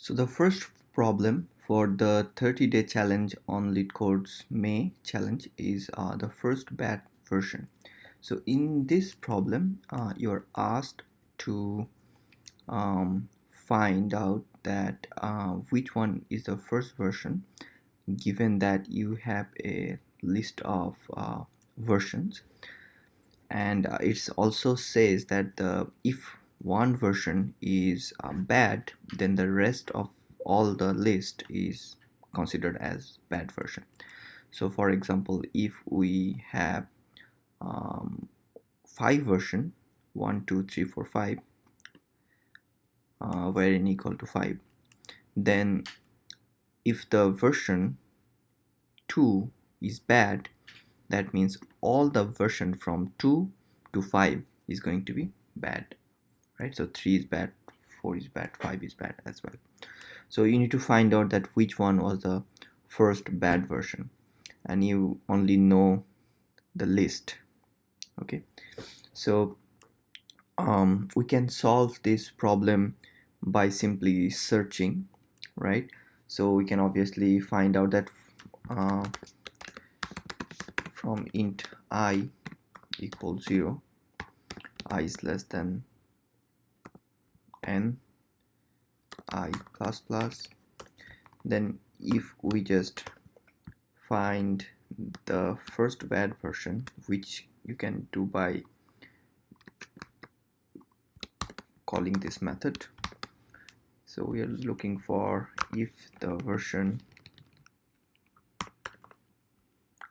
So the first problem for the 30-day challenge on Leetcode's May challenge is the first bad version. So in this problem, you're asked to find out that which one is the first version, given that you have a list of versions, and it also says that if one version is bad, then the rest of all the list is considered as bad version. So for example, if we have five version, 1 2 3 4 5, where n equal to 5, then if the version 2 is bad, that means all the version from 2 to 5 is going to be bad, right? So 3 is bad, 4 is bad, 5 is bad as well. So you need to find out that which one was the first bad version, and you only know the list. Okay, so we can solve this problem by simply searching, right? So we can obviously find out that from int I equals 0, I is less than n, I plus plus, then if we just find the first bad version, which you can do by calling this method. So we are looking for if the version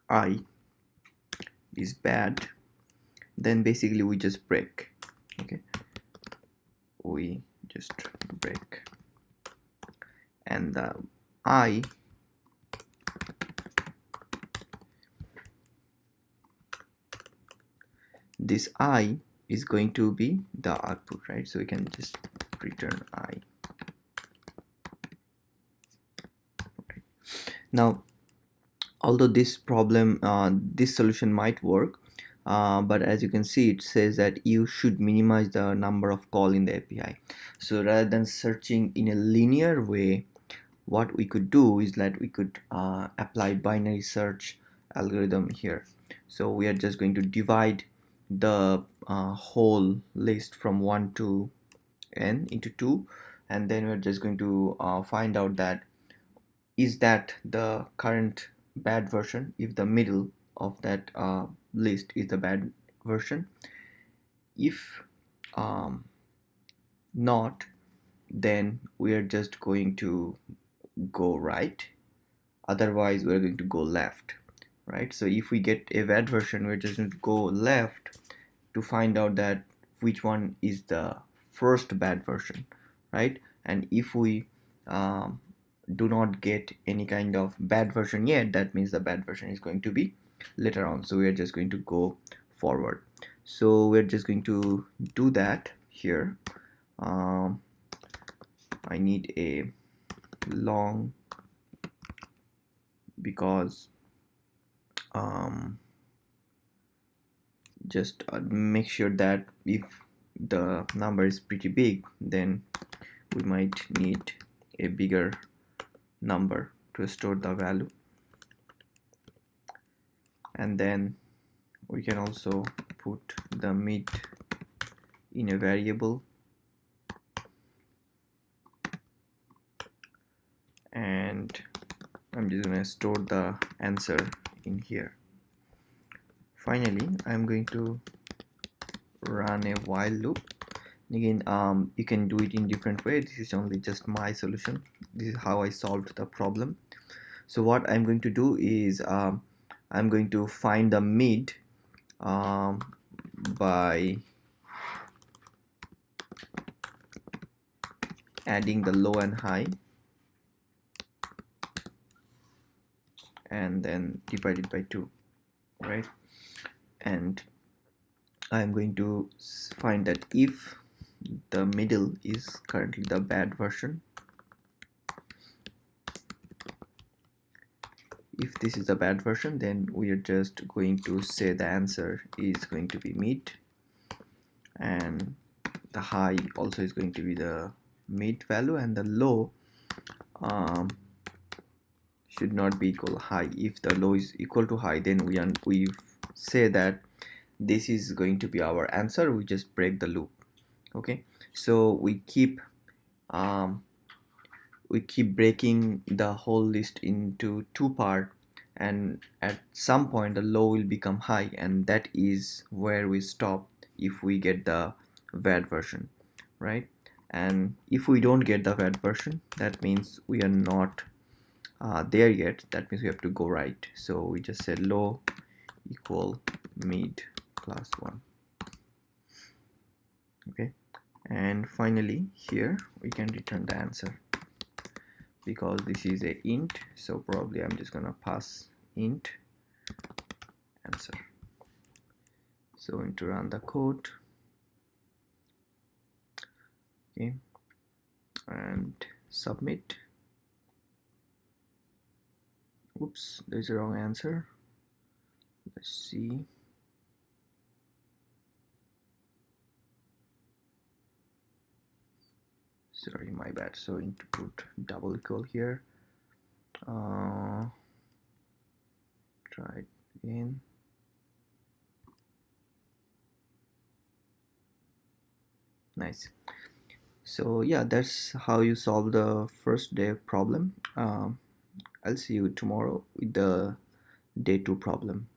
I is bad, then basically we just break. Okay, we just break, and the I this I is going to be the output, right? So we can just return I. Right. Now, although this problem, this solution might work, but as you can see, it says that you should minimize the number of call in the API. So rather than searching in a linear way, what we could do is that we could apply binary search algorithm here. So we are just going to divide the whole list from 1 to n into 2, and then we're just going to find out that is that the current bad version if the middle of that list is the bad version. If not, then we are just going to go right, otherwise we're going to go left, right? So if we get a bad version, we're just going to go left to find out that which one is the first bad version, right? And if we do not get any kind of bad version yet, that means the bad version is going to be later on. So we're just going to go forward. So we're just going to do that here. I need a long, because just make sure that if the number is pretty big, then we might need a bigger number to store the value. And then we can also put the mid in a variable, and I'm just going to store the answer in here. Finally, I'm going to run a while loop. Again, you can do it in different ways. This is only just my solution. This is how I solved the problem. So what I'm going to do is I'm going to find the mid by adding the low and high, and then divide it by 2, right? And I'm going to find that if the middle is currently the bad version, if this is the bad version, then we are just going to say the answer is going to be mid, and the high also is going to be the mid value, and the low um, should not be equal high. If the low is equal to high, then we say that this is going to be our answer. We just break the loop. Okay, so um, we keep breaking the whole list into two part, and at some point the low will become high, and that is where we stop if we get the bad version, right? And if we don't get the bad version, that means we are not there yet. That means we have to go right. So we just said low equal mid class 1. Okay, and finally here we can return the answer, because this is a int, so probably I'm just gonna pass int answer. So going to run the code. Okay, and submit. Oops, there's a wrong answer. Let's see. Sorry, my bad. So I need to put double equal here. Try it again. Nice. So yeah, that's how you solve the first day problem. I'll see you tomorrow with the day 2 problem.